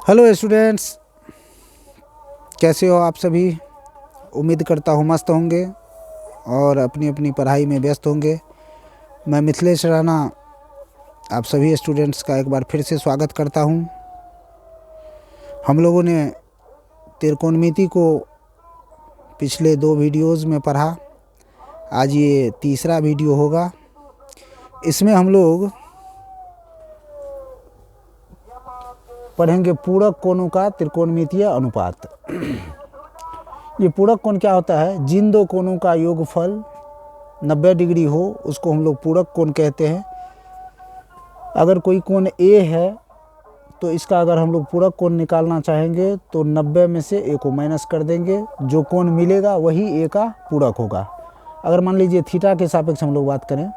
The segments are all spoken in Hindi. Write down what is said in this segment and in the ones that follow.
हेलो स्टूडेंट्स, कैसे हो आप सभी। उम्मीद करता हूँ मस्त होंगे और अपनी अपनी पढ़ाई में व्यस्त होंगे। मैं मिथिलेश राणा आप सभी स्टूडेंट्स का एक बार फिर से स्वागत करता हूँ। हम लोगों ने त्रिकोणमिति को पिछले 2 वीडियोज़ में पढ़ा। आज ये तीसरा वीडियो होगा। इसमें हम लोग पढ़ेंगे पूरक कोणों का त्रिकोणमितीय अनुपात। ये पूरक कोण क्या होता है? जिन दो कोणों का योगफल 90 डिग्री हो उसको हम लोग पूरक कोण कहते हैं। अगर कोई कोण ए है तो इसका अगर हम लोग पूरक कोण निकालना चाहेंगे तो 90 में से ए को माइनस कर देंगे। जो कोण मिलेगा वही ए का पूरक होगा। अगर मान लीजिए थीटा के सापेक्ष हम लोग बात करें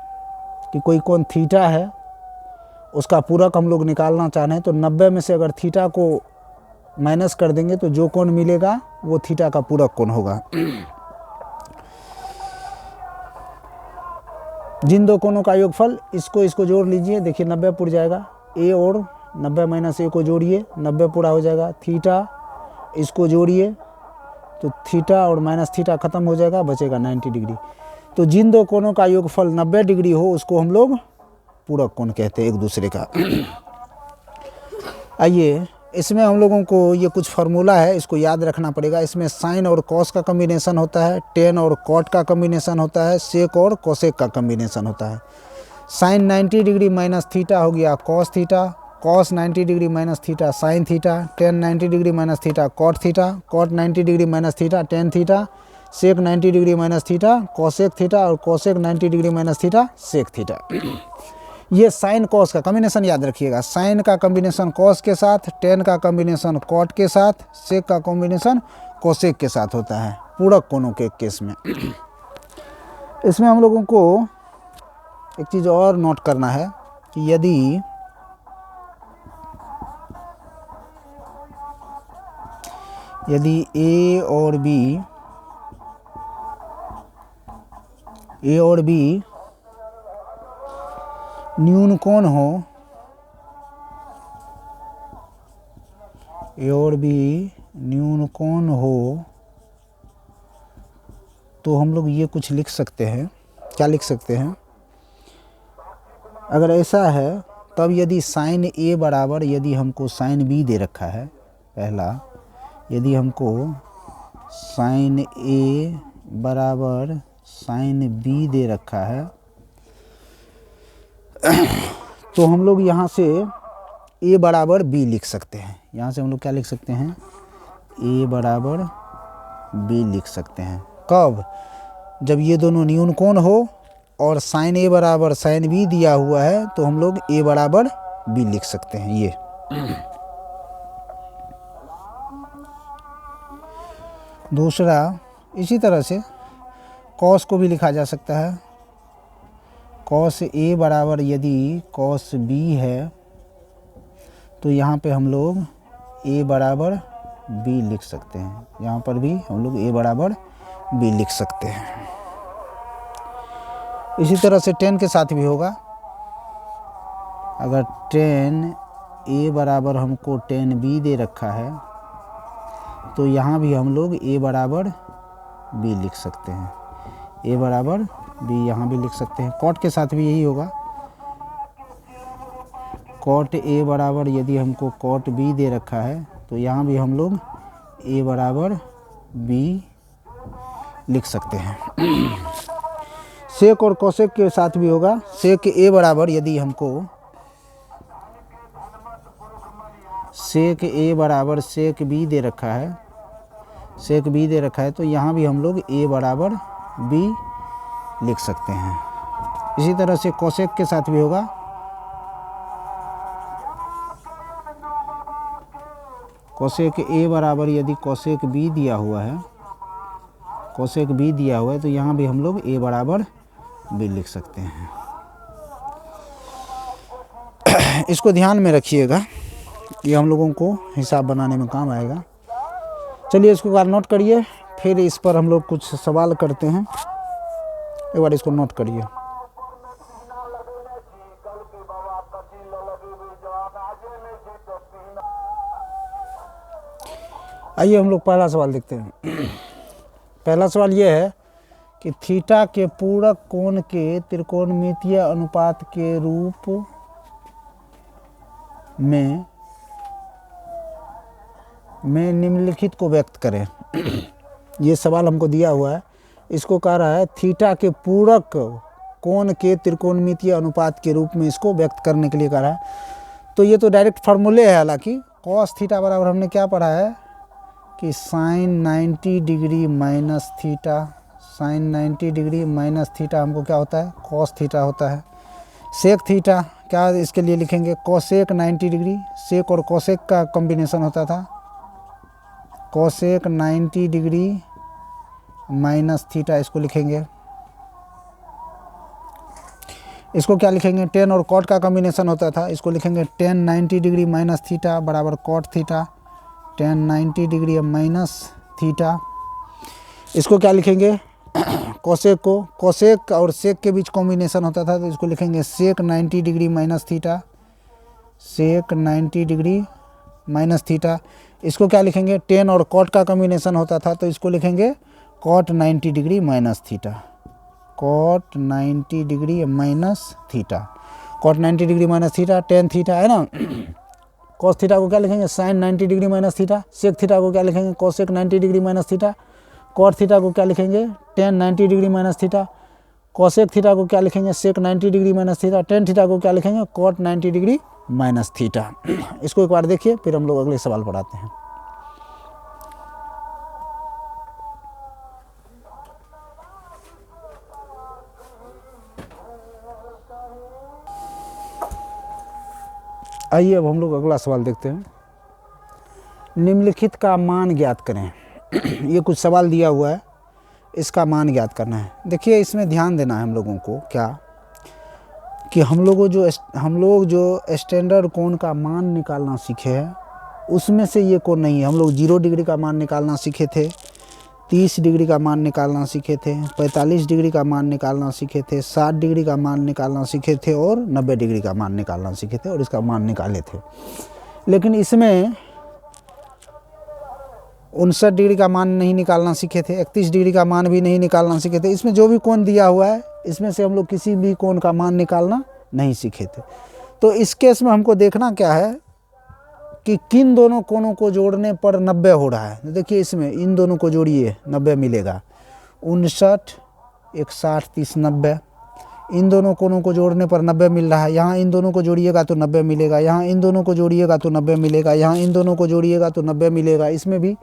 कि कोई कोण थीटा है, उसका पूरक हम लोग निकालना चाह रहे हैं तो 90 में से अगर थीटा को माइनस कर देंगे तो जो कोण मिलेगा वो थीटा का पूरक कोण होगा। जिन दो कोणों का योगफल, इसको जोड़ लीजिए, देखिए 90 पुर जाएगा। ए और 90 माइनस ए को जोड़िए, 90 पूरा हो जाएगा। थीटा इसको जोड़िए तो थीटा और माइनस थीटा खत्म हो जाएगा, बचेगा 90 डिग्री। तो जिन दो कोणों का योगफल 90 डिग्री हो उसको हम लोग पूरक कोण कहते हैं एक दूसरे का। आइए, इसमें हम लोगों को ये कुछ फार्मूला है, इसको याद रखना पड़ेगा। इसमें साइन और कॉस का कम्बिनेशन होता है, टेन और कॉट का कम्बिनेशन होता है, सेक और कोसेक का कम्बिनेशन होता है। साइन 90 डिग्री माइनस थीटा हो गया cos theta, cos 90 degree minus theta sine theta, tan 90 degree minus theta cot theta, cot 90 degree minus theta tan theta, sec 90 degree minus theta cosec theta और cosec 90 degree minus theta sec theta. ये साइन कॉस का कॉम्बिनेशन याद रखिएगा। साइन का कॉम्बिनेशन कॉस के साथ, टेन का कॉम्बिनेशन कॉट के साथ, सेक का कॉम्बिनेशन कोसेक के साथ होता है पूरक कोणों के केस में। इसमें हम लोगों को एक चीज़ और नोट करना है कि यदि ए और बी न्यून कोण हो, ए और बी न्यून कोण हो तो हम लोग ये कुछ लिख सकते हैं। क्या लिख सकते हैं? अगर ऐसा है तब यदि साइन ए बराबर, यदि हमको साइन बी दे रखा है, पहला यदि हमको साइन ए बराबर साइन बी दे रखा है तो हम लोग यहाँ से ए बराबर बी लिख सकते हैं। यहाँ से हम लोग क्या लिख सकते हैं? ए बराबर बी लिख सकते हैं। कब? जब ये दोनों न्यून कोण हो और साइन ए बराबर साइन बी दिया हुआ है तो हम लोग ए बराबर बी लिख सकते हैं। ये दूसरा, इसी तरह से कॉस को भी लिखा जा सकता है। कॉस ए बराबर यदि कॉस बी है तो यहाँ पे हम लोग ए बराबर बी लिख सकते हैं। यहाँ पर भी हम लोग ए बराबर बी लिख सकते हैं। इसी तरह से टेन के साथ भी होगा। अगर टेन ए बराबर हमको टेन बी दे रखा है तो यहाँ भी हम लोग ए बराबर बी लिख सकते हैं। ए बराबर बी यहाँ भी लिख सकते हैं। कॉट के साथ भी यही होगा। कॉट ए बराबर यदि हमको कॉट बी दे रखा है तो यहाँ भी हम लोग ए बराबर बी लिख सकते हैं। सेक और कोसेक के साथ भी होगा। सेक ए बराबर यदि हमको सेक ए बराबर सेक बी दे रखा है, सेक बी दे रखा है तो यहाँ भी हम लोग ए बराबर बी लिख सकते हैं। इसी तरह से कोसेक के साथ भी होगा। कोसेक ए बराबर यदि कोसेक बी दिया हुआ है, कोसेक बी दिया हुआ है तो यहाँ भी हम लोग ए बराबर बी लिख सकते हैं। इसको ध्यान में रखिएगा, ये हम लोगों को हिसाब बनाने में काम आएगा। चलिए इसको बार नोट करिए, फिर इस पर हम लोग कुछ सवाल करते हैं। एक बार इसको नोट करिए। आइए हम लोग पहला सवाल देखते हैं। पहला सवाल ये है कि थीटा के पूरक कोण के त्रिकोणमितीय अनुपात के रूप में निम्नलिखित को व्यक्त करें। ये सवाल हमको दिया हुआ है, इसको कह रहा है थीटा के पूरक कोण के त्रिकोणमितीय अनुपात के रूप में इसको व्यक्त करने के लिए कह रहा है। तो ये तो डायरेक्ट फार्मूले है, हालांकि कॉस थीटा बराबर हमने क्या पढ़ा है कि sine 90 degree minus theta, sine 90 degree minus theta हमको क्या होता है, कॉस थीटा होता है। सेक थीटा क्या इसके लिए लिखेंगे, कोसेक 90 डिग्री, सेक और कोसेक का कॉम्बिनेशन होता था, कोसेक 90 डिग्री माइनस थीटा इसको लिखेंगे। इसको क्या लिखेंगे, टेन और कॉट का कॉम्बिनेशन होता था, इसको लिखेंगे टेन 90 डिग्री माइनस थीटा बराबर cot theta, tan 90 degree minus theta. इसको क्या लिखेंगे, कोसेक को, कोसेक और सेक के बीच कॉम्बिनेशन होता था, तो इसको लिखेंगे sec 90 degree minus theta, sec 90 degree minus theta. इसको क्या लिखेंगे, टेन और कॉट का कॉम्बिनेशन होता था, तो इसको लिखेंगे cot 90 degree minus theta, cot 90 degree minus theta, cot 90 degree minus theta, tan theta है ना। कॉस थीटा को क्या लिखेंगे, sine 90 degree minus theta, sec theta को क्या लिखेंगे, cosec 90 degree minus theta, cot theta को क्या लिखेंगे, tan 90 degree minus theta, cosec theta को क्या लिखेंगे, sec 90 degree minus theta, tan theta को क्या लिखेंगे, कॉट 90 डिग्री माइनस थीटा। इसको एक बार देखिए, फिर हम लोग अगले सवाल पढ़ाते हैं। आइए अब हम लोग अगला सवाल देखते हैं। निम्नलिखित का मान ज्ञात करें। ये कुछ सवाल दिया हुआ है, इसका मान ज्ञात करना है। देखिए इसमें ध्यान देना है हम लोगों को क्या कि हम लोग जो स्टैंडर्ड कोण का मान निकालना सीखे हैं उसमें से ये कोण नहीं है। हम लोग 0 डिग्री का मान निकालना सीखे थे, 30 डिग्री का मान निकालना सीखे थे, 45 डिग्री का मान निकालना सीखे थे, 60 डिग्री का मान निकालना सीखे थे और 90 डिग्री का मान निकालना सीखे थे और इसका मान निकाले थे। लेकिन इसमें 59 डिग्री का मान नहीं निकालना सीखे थे, 31 डिग्री का मान भी नहीं निकालना सीखे थे। इसमें जो भी कोण दिया हुआ है इसमें से हम लोग किसी भी कोण का मान निकालना नहीं सीखे थे। तो इस केस में हमको देखना क्या है कि किन दोनों कोणों को जोड़ने पर 90 हो रहा है। देखिए इसमें इन दोनों को जोड़िए 90 मिलेगा, 59 61 30 90। इन दोनों कोणों को जोड़ने पर 90 मिल रहा है। यहाँ इन दोनों को जोड़िएगा तो 90 मिलेगा, यहाँ इन दोनों को जोड़िएगा तो 90 मिलेगा, यहाँ इन दोनों को जोड़िएगा तो 90 मिलेगा। इसमें भी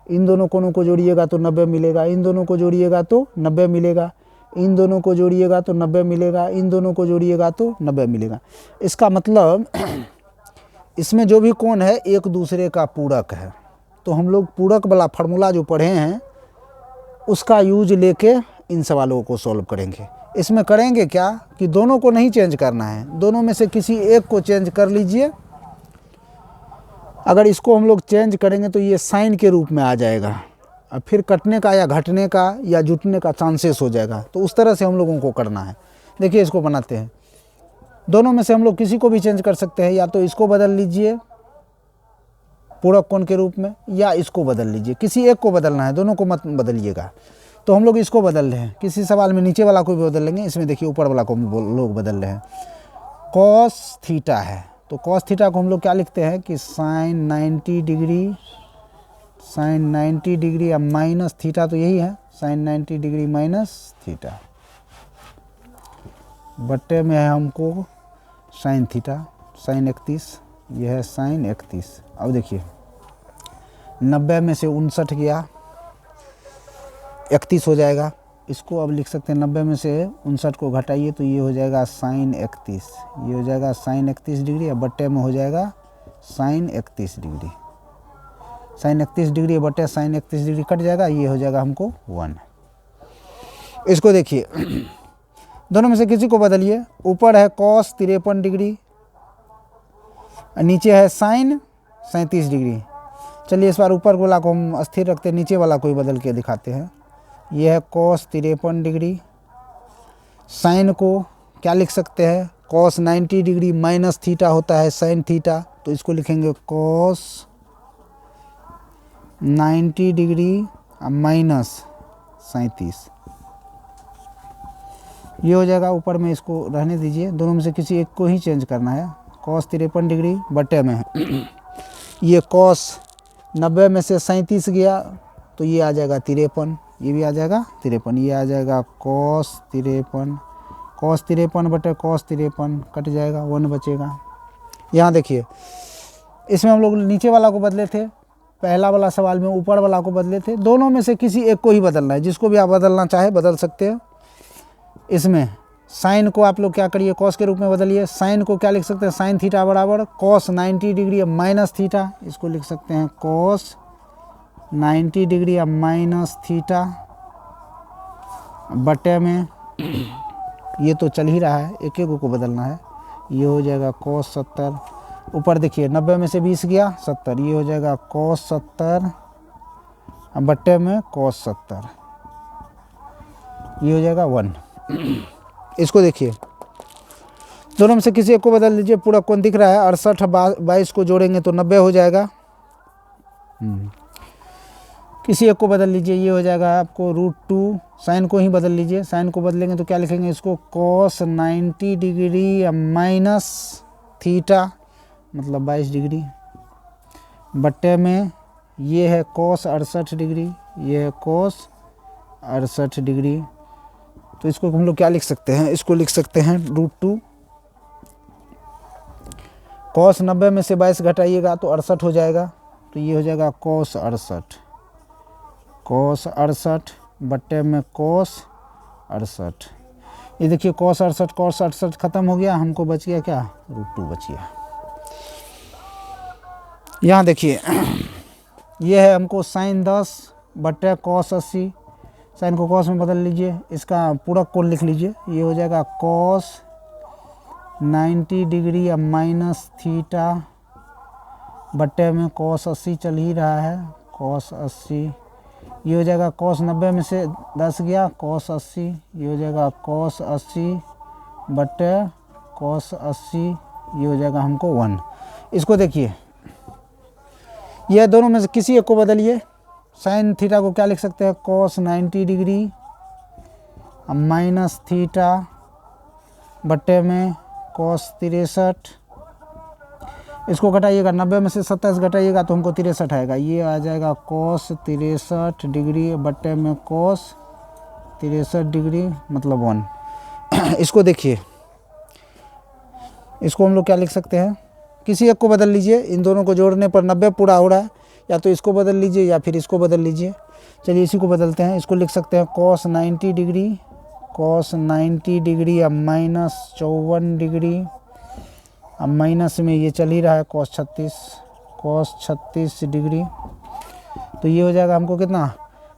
इन दोनों कोणों को जोड़िएगा तो 90 मिलेगा, इन दोनों को जोड़िएगा तो 90 मिलेगा, इन दोनों को जोड़िएगा तो 90 मिलेगा, इन दोनों को जोड़िएगा तो 90 मिलेगा। इसका मतलब इसमें जो भी कोण है एक दूसरे का पूरक है। तो हम लोग पूरक वाला फार्मूला जो पढ़े हैं उसका यूज लेके इन सवालों को सॉल्व करेंगे। इसमें करेंगे क्या कि दोनों को नहीं चेंज करना है, दोनों में से किसी एक को चेंज कर लीजिए। अगर इसको हम लोग चेंज करेंगे तो ये साइन के रूप में आ जाएगा और फिर कटने का या घटने का या जुटने का चांसेस हो जाएगा। तो उस तरह से हम लोगों को करना है। देखिए इसको बनाते हैं, दोनों में से हम लोग किसी को भी चेंज कर सकते हैं। या तो इसको बदल लीजिए पूरक कोण के रूप में, या इसको बदल लीजिए, किसी एक को बदलना है, दोनों को मत बदलिएगा। तो हम लोग इसको बदल रहे हैं, किसी सवाल में नीचे वाला को भी बदल लेंगे। इसमें देखिए ऊपर वाला को लोग बदल रहे हैं। कॉस थीटा है तो कॉस थीटा को हम लोग क्या लिखते हैं कि साइन 90 डिग्री, साइन 90 डिग्री या माइनस थीटा, तो यही है साइन 90 डिग्री माइनस थीटा। बट्टे में है हमको साइन थीटा, साइन 31, यह है साइन 31। अब देखिए 90 में से 59 गया, 31 हो जाएगा। इसको अब लिख सकते हैं 90 में से 59 को घटाइए तो ये हो जाएगा साइन 31, ये हो जाएगा साइन 31 डिग्री। अब बट्टे में हो जाएगा साइन 31 डिग्री, साइन 31 डिग्री बट्टे साइन 31 डिग्री कट जाएगा, ये हो जाएगा हमको 1। इसको देखिए दोनों में से किसी को बदलिए। ऊपर है कॉस 53 डिग्री, नीचे है साइन 37 डिग्री। चलिए इस बार ऊपर वाला को हम अस्थिर रखते हैं, नीचे वाला को ही बदल के दिखाते हैं। यह है कॉस 53 डिग्री, साइन को क्या लिख सकते हैं, कॉस 90 डिग्री माइनस थीटा होता है साइन थीटा, तो इसको लिखेंगे कॉस 90 डिग्री माइनस 37, ये हो जाएगा। ऊपर में इसको रहने दीजिए, दोनों में से किसी एक को ही चेंज करना है। कॉस 53 डिग्री बटे में ये कॉस 90 में से 37 गया तो ये आ जाएगा 53, ये भी आ जाएगा 53, ये आ जाएगा कॉस 53 बटे कॉस 53 कट जाएगा, 1 बचेगा। यहाँ देखिए, इसमें हम लोग नीचे वाला को बदले थे, पहला वाला सवाल में ऊपर वाला को बदले थे। दोनों में से किसी एक को ही बदलना है, जिसको भी आप बदलना चाहे बदल सकते हैं। इसमें साइन को आप लोग क्या करिए, कॉस के रूप में बदलिए। साइन को क्या लिख सकते हैं, साइन थीटा बराबर कॉस 90 डिग्री माइनस थीटा, इसको लिख सकते हैं कॉस 90 डिग्री माइनस थीटा बटे में, ये तो चल ही रहा है, एक एक को बदलना है। ये हो जाएगा कॉस 70, ऊपर देखिए 90 में से 20 गया 70, ये हो जाएगा कॉस 70 बटे में कॉस 70, ये हो जाएगा 1। इसको देखिए, दोनों में से किसी एक को बदल लीजिए। पूरा कोण दिख रहा है, 68 22 को जोड़ेंगे तो 90 हो जाएगा। किसी एक को बदल लीजिए, ये हो जाएगा आपको √2। साइन को ही बदल लीजिए, साइन को बदलेंगे तो क्या लिखेंगे इसको, कॉस 90 डिग्री माइनस थीटा मतलब 22 डिग्री बटे में, ये है कॉस 68 डिग्री, ये है कॉस 68 डिग्री। तो इसको हम लोग क्या लिख सकते हैं, इसको लिख सकते हैं √2। कॉस 90 में से 22 घटाइएगा तो 68 हो जाएगा, तो ये हो जाएगा कॉस 68 बटे में कॉस 68। ये देखिए कॉस 68 खत्म हो गया, हमको बच गया क्या, √2 बच गया। यहाँ देखिए ये है हमको साइन 10 बटे कॉस 80, साइन को कॉस में बदल लीजिए, इसका पूरा कोण लिख लीजिए, ये हो जाएगा कॉस 90 डिग्री माइनस थीटा बटे में कॉस 80 चल ही रहा है, कॉस 80, ये हो जाएगा कॉस 90 में से 10 गया कॉस 80, ये हो जाएगा कॉस 80 बटे कॉस 80, ये हो जाएगा हमको 1। इसको देखिए, यह दोनों में से किसी एक को बदलिए। साइन थीटा को क्या लिख सकते हैं, कॉस 90 डिग्री माइनस थीटा बटे में कॉस 63, इसको घटाइएगा, 90 में से 27 घटाइएगा तो हमको 63 आएगा, ये आ जाएगा कॉस 63 डिग्री बटे में कॉस 63 डिग्री मतलब 1। इसको देखिए, इसको हम लोग क्या लिख सकते हैं, किसी एक को बदल लीजिए, इन दोनों को जोड़ने पर 90 पूरा हो रहा है, या तो इसको बदल लीजिए या फिर इसको बदल लीजिए। चलिए इसी को बदलते हैं, इसको लिख सकते हैं कॉस 90 डिग्री अब माइनस 54 डिग्री, अब माइनस में ये चल ही रहा है कॉस 36 डिग्री, तो ये हो जाएगा हमको कितना,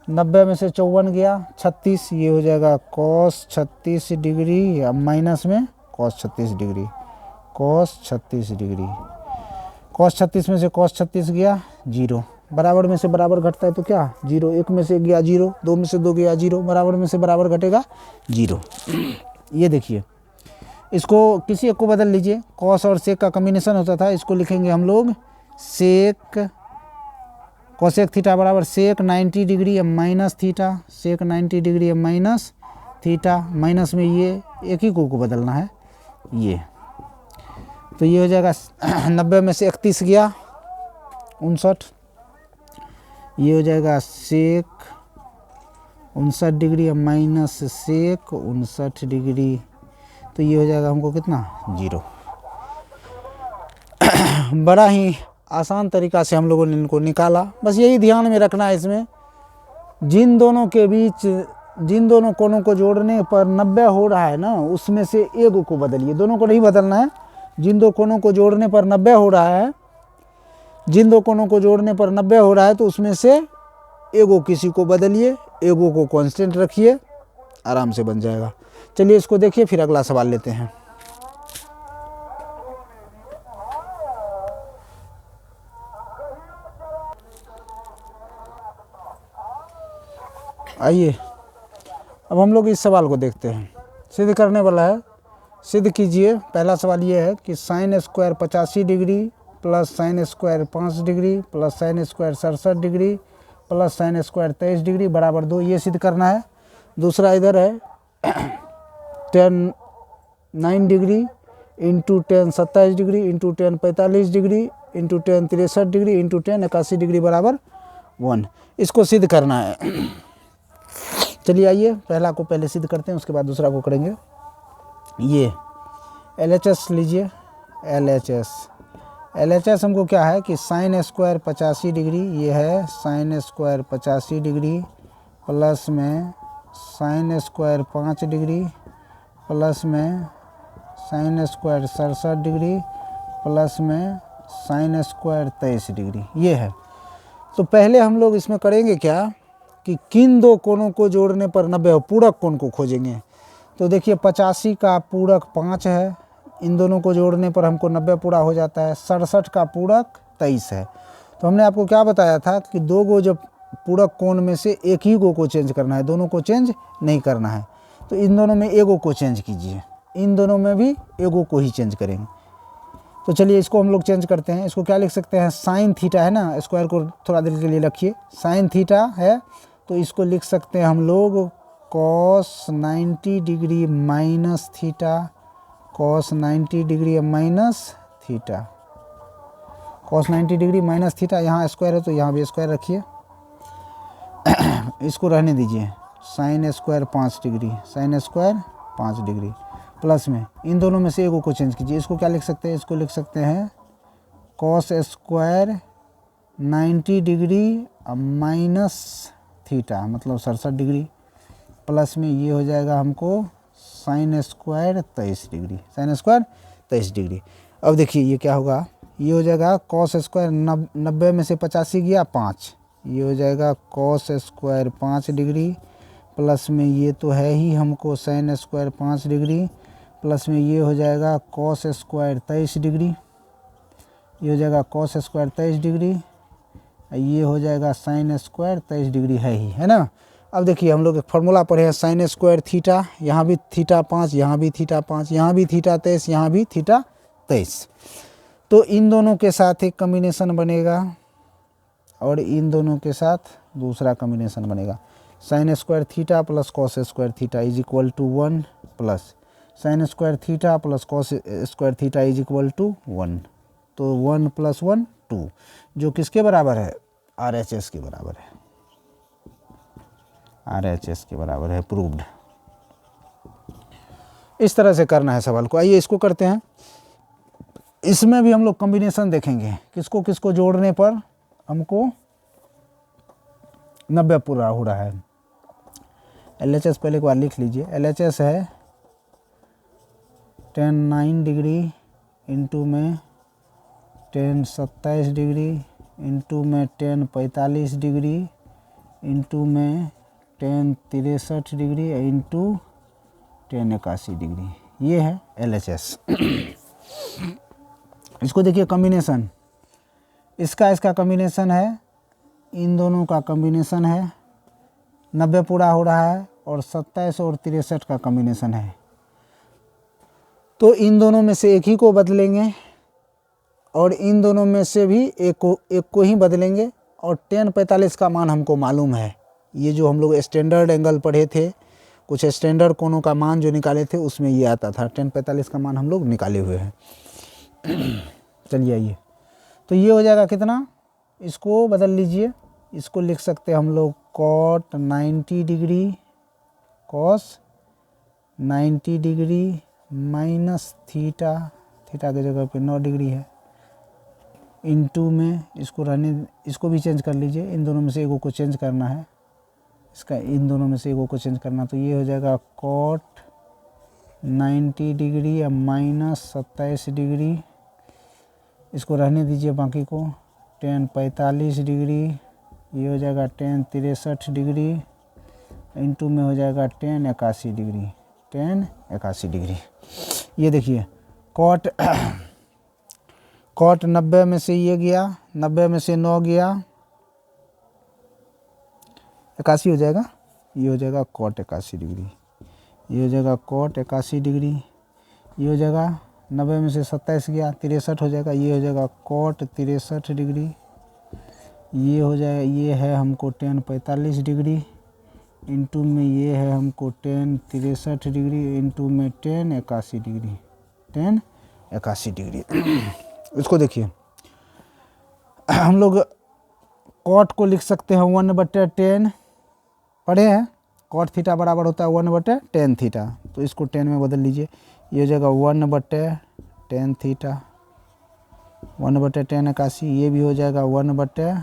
90 में से 54 गया 36, ये हो जाएगा कॉस 36 डिग्री अब माइनस में cos 36 degree, cos 36 degree, cos 36 में से कॉस 36 गया 0, बराबर में से बराबर घटता है तो क्या 0, 1 में से गया 0, 2 में से 2 गया 0, बराबर में से बराबर घटेगा 0। ये देखिए, इसको किसी एक को बदल लीजिए, कॉस और सेक का कॉम्बिनेशन होता था, इसको लिखेंगे हम लोग सेक, कोसेक थीटा बराबर सेक 90 डिग्री अब माइनस थीटा, सेक 90 डिग्री अब माइनस थीटा, माइनस में ये एक ही को बदलना है ये, तो ये हो जाएगा 90 में से 31 गया 59, ये हो जाएगा सेक 59 डिग्री अब माइनस सेक 59 डिग्री, तो ये हो जाएगा हमको कितना 0। बड़ा ही आसान तरीका से हम लोगों ने इनको निकाला। बस यही ध्यान में रखना है, इसमें जिन दोनों के बीच, जिन दोनों कोणों को जोड़ने पर 90 हो रहा है ना, उसमें से एक को बदलिए, दोनों को नहीं बदलना है। जिन दो कोणों को जोड़ने पर 90 हो रहा है, जिन दो कोणों को जोड़ने पर 90 हो रहा है, तो उसमें से एगो किसी को बदलिए, एगो को कांस्टेंट रखिए, आराम से बन जाएगा। चलिए इसको देखिए, फिर अगला सवाल लेते हैं। आइए अब हम लोग इस सवाल को देखते हैं, सिद्ध करने वाला है। सिद्ध कीजिए। पहला सवाल ये है कि sine square 85 degree plus sine square 5 degree plus sine square 67 degree plus sine square 23 degree बराबर 2, ये सिद्ध करना है। दूसरा इधर है ten 9 degree into 10 27 degree into 10 45 degree into 10 63 degree into 10 81 degree बराबर 1, इसको सिद्ध करना है। चलिए आइए पहला को पहले सिद्ध करते हैं, उसके बाद दूसरा को करेंगे। ये LHS लीजिए, LHS हमको क्या है कि साइन स्क्वायर 85 डिग्री, ये है साइन स्क्वायर 85 डिग्री प्लस में साइन स्क्वायर 5 डिग्री प्लस में साइन स्क्वायर 67 डिग्री प्लस में साइन स्क्वायर 23 डिग्री, ये है। तो पहले हम लोग इसमें करेंगे क्या कि किन दो कोणों को जोड़ने पर 90 पूरक कोण को खोजेंगे। तो देखिए 85 का पूरक 5 है, इन दोनों को जोड़ने पर हमको 90 पूरा हो जाता है। 67 का पूरक 23 है। तो हमने आपको क्या बताया था कि दो गो जब पूरक कोण में से एक ही गो को चेंज करना है, दोनों को चेंज नहीं करना है। तो इन दोनों में एगो को चेंज कीजिए, इन दोनों में भी एगो को ही चेंज करेंगे। तो चलिए इसको हम लोग चेंज करते हैं। इसको क्या लिख सकते हैं, साइन थीटा है ना, स्क्वायर को थोड़ा देर के लिए रखिए, साइन थीटा है तो इसको लिख सकते हैं हम लोग cos 90 degree minus theta, cos 90 degree minus theta, cos 90 degree minus theta. यहाँ स्क्वायर है तो यहाँ भी स्क्वायर रखिए, इसको रहने दीजिए। Sine square 5 degree, sine square 5 degree plus में इन दोनों में से एगो को चेंज कीजिए। इसको क्या लिख सकते हैं, इसको लिख सकते हैं cos square 90 degree minus theta, मतलब 67 डिग्री प्लस में ये हो जाएगा हमको sine square 23 degree, sine square 23 degree. अब देखिए ये क्या होगा, ये हो जाएगा कॉस स्क्वायर 90 में से 85 गया 5, ये हो जाएगा कॉस स्क्वायर 5 डिग्री प्लस में ये तो है ही हमको साइन स्क्वायर 5 डिग्री प्लस में ये हो जाएगा कॉस स्क्वायर 23 डिग्री, ये हो जाएगा कॉस स्क्वायर 23 डिग्री, ये हो जाएगा साइन स्क्वायर 23 डिग्री है ही, है ना। अब देखिए हम लोग एक फार्मूला पढ़े हैं, साइन स्क्वायर थीटा, यहाँ भी थीटा 5, यहाँ भी थीटा 5, यहाँ भी थीटा 23, यहाँ भी थीटा 23। तो इन दोनों के साथ एक कॉम्बिनेशन बनेगा और इन दोनों के साथ दूसरा कॉम्बिनेशन बनेगा। Sine square theta plus cos square theta is equal to 1 plus sine square theta plus cos square theta is equal to 1। तो 1 + 1 2, जो किसके बराबर है, RHS के बराबर है, RHS के बराबर है, प्रूव्ड। इस तरह से करना है सवाल को। आइए इसको करते हैं। इसमें भी हम लोग कॉम्बिनेशन देखेंगे, किसको किसको जोड़ने पर हमको 90 पूरा हो रहा है। LHS पहले एक बार लिख लीजिए, LHS है 10 9 डिग्री इंटू में 10 27 डिग्री इंटू में 10 45 डिग्री इंटू में 10 63 डिग्री इंटू 10 81 डिग्री, ये है LHS। इसको देखिए कॉम्बिनेशन, इसका कॉम्बिनेशन है, इन दोनों का कॉम्बिनेशन है, 90 पूरा हो रहा है और 27 और 63 का कॉम्बिनेशन है। तो इन दोनों में से एक ही को बदलेंगे और इन दोनों में से भी एक को ही बदलेंगे। और 10 45 का मान हमको मालूम है, ये जो हम लोग स्टैंडर्ड एंगल पढ़े थे, कुछ स्टैंडर्ड कोणों का मान जो निकाले थे उसमें ये आता था, 10 45 का मान हम लोग निकाले हुए हैं। चलिए आइए, तो ये हो जाएगा कितना, इसको बदल लीजिए, इसको लिख सकते हैं हम लोग cot 90 degree cos 90 degree minus theta, theta की जगह पे 9 डिग्री है, इंटू में इसको रहने, इसको भी चेंज कर लीजिए, इन दोनों में से एगो को चेंज करना है, इसका इन दोनों में से एगो को चेंज करना। तो ये हो जाएगा कॉट 90 डिग्री या माइनस 27 डिग्री, इसको रहने दीजिए बाकी को, 10 45 डिग्री, ये हो जाएगा 10 63 डिग्री इंटू में हो जाएगा 10 81 डिग्री, 10 81 डिग्री। ये देखिए कॉट कॉट 90 में से ये गया, 90 में से 9 गया, 81 हो जाएगा, ये हो जाएगा कॉट 81 डिग्री, ये हो जाएगा कॉट 81 डिग्री, ये हो जाएगा 90 में से 27 गया 63 हो जाएगा, ये हो जाएगा कॉट 63 डिग्री, ये हो जाए, ये है हमको tan 45 डिग्री, इंटू में ये है हमको tan 63 डिग्री, इंटू में tan 81 डिग्री, tan 81 डिग्री। इसको देखिए, हम लोग कॉट को लिख सकते हैं 1/10, पढ़े हैं कॉट थीटा बराबर होता है 1/10 थीटा, तो इसको 10 में बदल लीजिए, ये हो जाएगा 1/10 थीटा, 1/10 81, ये भी हो जाएगा 1/10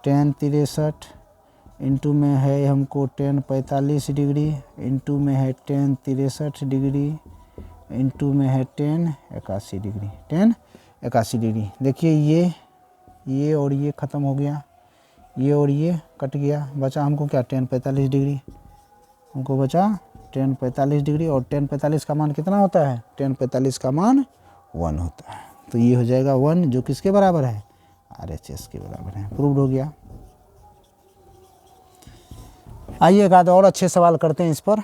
63, इंटू में है हमको tan 45 डिग्री, इंटू में है tan 63 डिग्री, इंटू में है tan 81 डिग्री, tan 81 डिग्री। देखिए ये और ये ख़त्म हो गया, ये और ये कट गया, बचा हमको क्या tan 45 डिग्री, हमको बचा tan 45 डिग्री, और tan 45 का मान कितना होता है, tan 45 का मान 1 होता है, तो ये हो जाएगा 1, जो किसके बराबर है, RHS के बराबर है। प्रूव्ड हो गया। आइए एक आध और अच्छे सवाल करते हैं इस पर।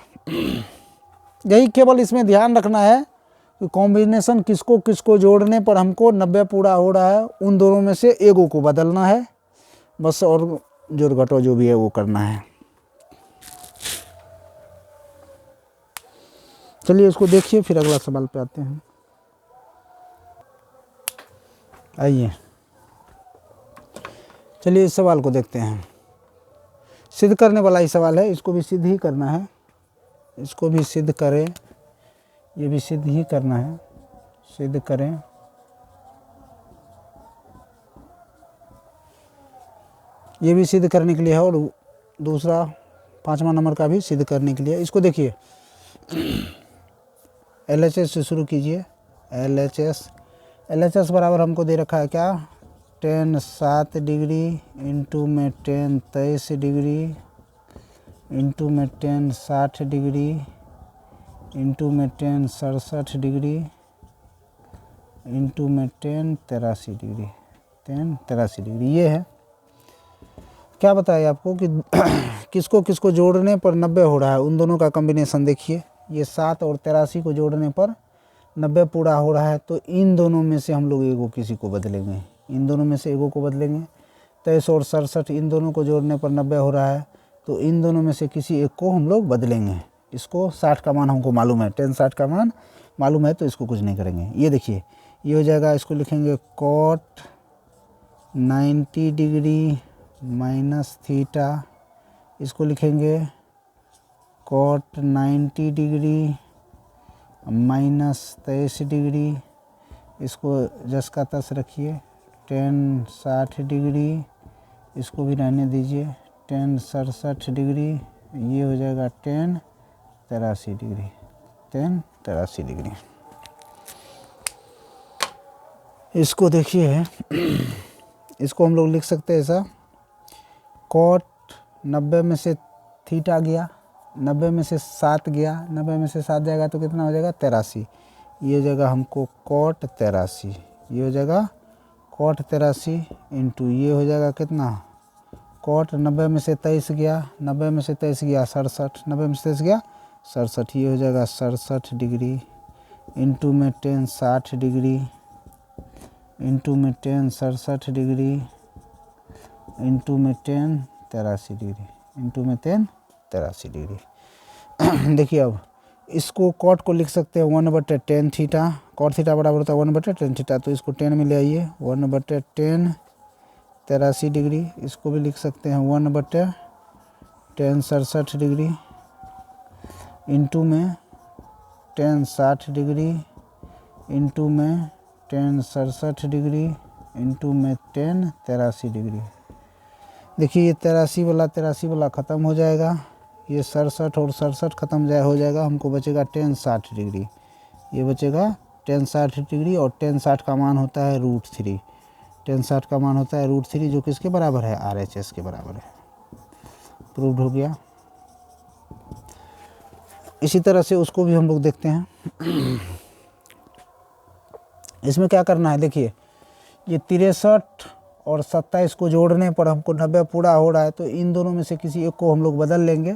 यही केवल इसमें ध्यान रखना है कि कॉम्बिनेशन किसको किसको जोड़ने पर हमको 90 पूरा हो रहा है, उन दोनों में से एगो को बदलना है बस, और जोड़ घटाव जो भी है वो करना है। चलिए इसको देखिए, फिर अगला सवाल पे आते हैं। आइए चलिए इस सवाल को देखते हैं। सिद्ध करने वाला ही सवाल है, इसको भी सिद्ध ही करना है, इसको भी सिद्ध करें, ये भी सिद्ध ही करना है, सिद्ध करें। ये भी सिद्ध करने के लिए है, और दूसरा 5वां नंबर का भी सिद्ध करने के लिए। इसको देखिए, LHS से शुरू कीजिए। LHS बराबर हमको दे रखा है क्या, tan 7 डिग्री, इंटू में tan 23 डिग्री, इंटू में tan 60 डिग्री, इंटू में tan 67 डिग्री, इंटू में tan 83 डिग्री, tan 83 डिग्री। ये है क्या बताया आपको कि किसको किसको जोड़ने पर 90 हो रहा है, उन दोनों का कॉम्बिनेशन देखिए। ये 7 और 83 को जोड़ने पर 90 पूरा हो रहा है, तो इन दोनों में से हम लोग एगो किसी को बदलेंगे, इन दोनों में से एगो को बदलेंगे। 23 और 67 इन दोनों को जोड़ने पर 90 हो रहा है, तो इन दोनों में से किसी एक को हम लोग बदलेंगे। इसको 60 का मान हमको मालूम है, tan 60 का मान मालूम है, तो इसको कुछ नहीं करेंगे। ये देखिए, ये हो जाएगा, इसको लिखेंगे cot 90 डिग्री माइनस थीटा, इसको लिखेंगे cot 90 डिग्री माइनस 23 डिग्री, इसको जस का तस रखिए, tan 60 डिग्री, इसको भी रहने दीजिए, tan 67 डिग्री, ये हो जाएगा tan 83 डिग्री, tan 83 डिग्री। इसको देखिए, इसको हम लोग लिख सकते हैं ऐसा, cot 90 में से थीटा गया, 90 में से 7 गया, 90 में से 7 जाएगा तो कितना हो जाएगा, 83। ये हो जाएगा हमको cot 83, ये हो जाएगा cot 83, इंटू ये हो जाएगा कितना, cot 90 में से 23 गया, 90 में से 23 गया 67, 90 में से 23 गया 67, ये हो जाएगा 67 डिग्री, इंटू में tan 60 डिग्री, इंटू में tan 67 डिग्री, इंटू में tan 83 डिग्री, इंटू में tan 83 डिग्री। देखिए अब इसको कॉट को लिख सकते हैं 1/10 थीटा, कॉट थीटा बराबर होता है 1/10 थीटा, तो इसको 10 में ले आइए, 1/10 83 डिग्री, इसको भी लिख सकते हैं 1/10 67 डिग्री, इंटू में tan 60 डिग्री, इंटू में tan 67 डिग्री, इंटू में tan 83 डिग्री। देखिए ये 83 वाला ख़त्म हो जाएगा, ये 67 और 67 ख़त्म हो जाएगा, हमको बचेगा tan 60 डिग्री, ये बचेगा tan 60 डिग्री, और tan 60 का मान होता है √3, tan 60 का मान होता है √3, जो किसके बराबर है, RHS के बराबर है। प्रूव्ड हो गया। इसी तरह से उसको भी हम लोग देखते हैं। इसमें क्या करना है, देखिए ये 63 और 27 को जोड़ने पर हमको 90 पूरा हो रहा है, तो इन दोनों में से किसी एक को हम लोग बदल लेंगे।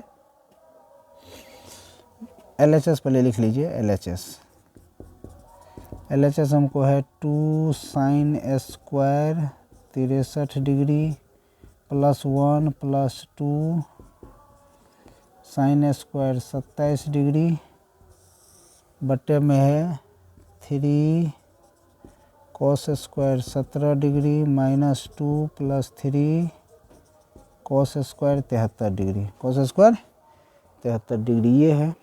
LHS पहले लिख लीजिए, LHS हमको है 2 sin² 63 degree plus 1 plus 2 sine square 27 degree बटे में है 3 cos square 17 degree minus 2 plus 3 cos square 73 degree, cos square 73 degree ये है।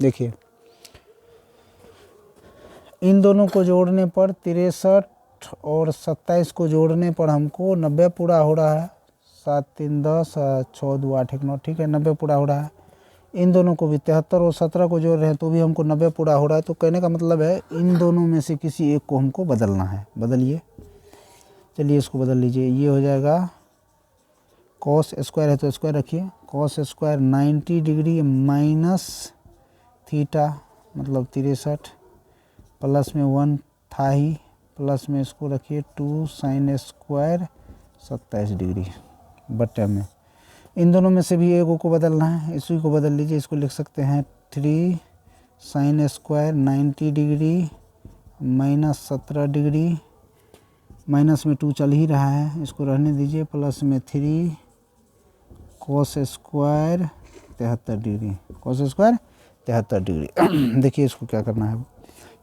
देखिए इन दोनों को जोड़ने पर 63 और 27 को जोड़ने पर हमको 90 पूरा हो रहा है। 7 3 10 6 2 8 1 9, ठीक है, 90 पूरा हो रहा है। इन दोनों को भी 73 और 17 को जोड़ रहे हैं तो भी हमको 90 पूरा हो रहा है। तो कहने का मतलब है इन दोनों में से किसी एक को हमको बदलना है। बदलिए, चलिए इसको बदल लीजिए। ये हो जाएगा कॉस स्क्वायर है तो स्क्वायर रखिए, cos square 90 degree minus theta मतलब 63 प्लस में 1 था ही, प्लस में इसको रखिए 2 साइन स्क्वायर 27 डिग्री बटे में। इन दोनों में से भी एक को बदलना है, इसी को बदल लीजिए। इसको लिख सकते हैं 3 sine square 90 degree minus 17 degree, minus में 2 चल ही रहा है, इसको रहने दीजिए, प्लस में 3 cos square 73 degree, cos square 73 degree. देखिए इसको क्या करना है,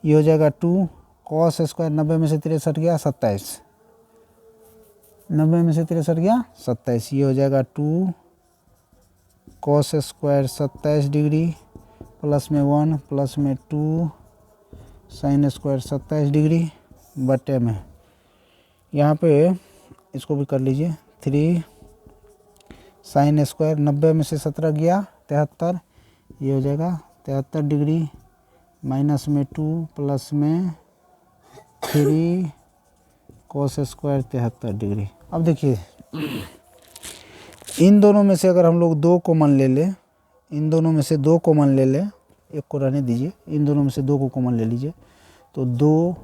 ये हो जाएगा 2 कॉस स्क्वायर 90 में से 63 गया 27, 90 में से 63 गया 27, ये हो जाएगा 2 कॉस स्क्वायर 27 डिग्री प्लस में 1 प्लस में 2 साइन स्क्वायर 27 डिग्री बटे में, यहाँ पे इसको भी कर लीजिए 3 साइन स्क्वायर 90 में से 17 गया 73, ये हो जाएगा 73 डिग्री माइनस में 2 प्लस में 3 कॉस स्क्वायर 73 डिग्री। अब देखिए इन दोनों में से अगर हम लोग 2 कॉमन ले लें, इन दोनों में से 2 कॉमन ले लें, एक को रहने दीजिए, इन दोनों में से 2 को कॉमन ले लीजिए, तो 2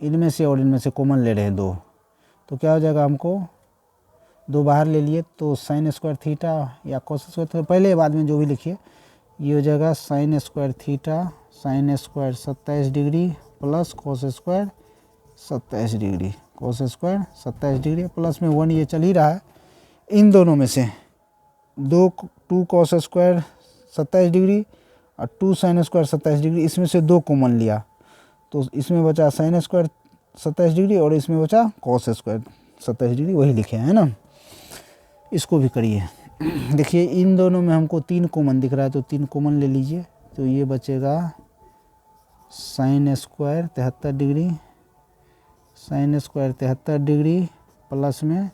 इनमें से और इनमें से कॉमन ले रहे हैं 2, तो क्या हो जाएगा, हमको 2 बाहर ले लिए तो साइन स्क्वायर थीटा या कॉस स्क्वायर, पहले बाद में जो भी लिखिए, ये हो जाएगा sign square theta sine square 27 degree plus cos square 27 degree, cos square 27 degree plus में 1 ये चल ही रहा है। इन दोनों में से 2 कॉस स्क्वायर 27 डिग्री और 2 साइन स्क्वायर 27 डिग्री, इसमें से 2 कॉमन लिया तो इसमें बचा साइन स्क्वायर 27 डिग्री और इसमें बचा कॉस स्क्वायर 27 डिग्री, वही लिखे हैं ना। इसको भी करिए। देखिए इन दोनों में हमको 3 कॉमन दिख रहा है तो 3 कॉमन ले लीजिए, तो ये बचेगा sine square 73 degree, sine square 73 degree plus में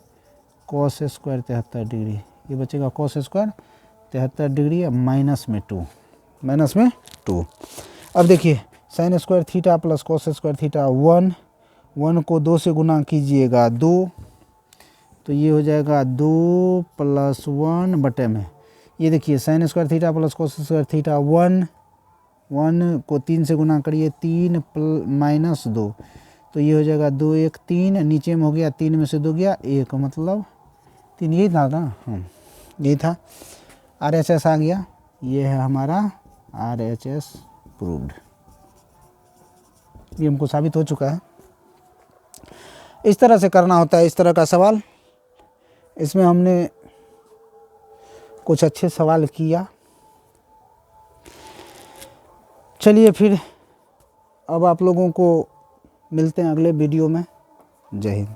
कॉस स्क्वायर 73 डिग्री, ये बचेगा कॉस स्क्वायर 73 डिग्री माइनस में 2, माइनस में 2। अब देखिए sign square theta plus cos square theta 1 को 2 से गुना कीजिएगा 2, तो ये हो जाएगा 2 प्लस 1 बटे में, ये देखिए sign square theta plus cos square theta 1 को 3 से गुना करिए 3 माइनस 2, तो ये हो जाएगा 2 1 3, नीचे में हो गया 3 में से 2 गया 1, मतलब 3, यही था ना, यही था। RHS आ गया, ये है हमारा RHS प्रूव्ड, ये हमको साबित हो चुका है। इस तरह से करना होता है इस तरह का सवाल। इसमें हमने कुछ अच्छे सवाल किया। चलिए फिर अब आप लोगों को मिलते हैं अगले वीडियो में। जय हिंद।